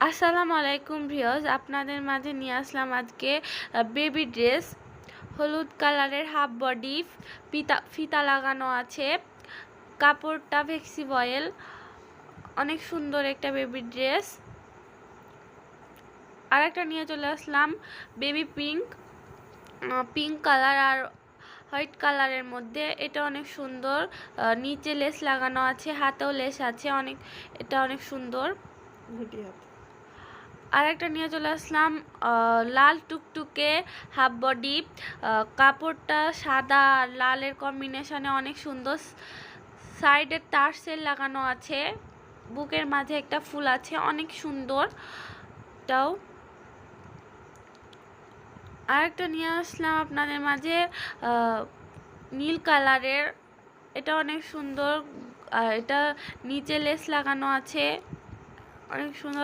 আসসালামু আলাইকুম ভিউয়ার্স, আপনাদের মাঝে নিয়ে আসলাম আজকে বেবি ড্রেস। হলুদ কালারের হাফ বডি, ফিতা লাগানো আছে, কাপড়টা ফ্লেক্সিবল, অনেক সুন্দর একটা বেবি ড্রেস। আর একটা নিয়ে চলে আসলাম বেবি পিঙ্ক কালার আর হোয়াইট কালারের মধ্যে। এটা অনেক সুন্দর, নিচে লেস লাগানো আছে, হাতেও লেস আছে, এটা অনেক সুন্দর। আর একটা নিয়ে চলে আসলাম লাল টুকটুকে হাফ বডি, কাপড়টা সাদা আর লালের কম্বিনেশনে অনেক সুন্দর। সাইডে টার্সেল লাগানো আছে, বুকের মাঝে একটা ফুল আছে, অনেক সুন্দর এটাও। আর একটা নিয়ে আসলাম আপনাদের মাঝে নীল কালারের, এটা অনেক সুন্দর। এটা নিচে লেস লাগানো আছে, অনেক সুন্দর।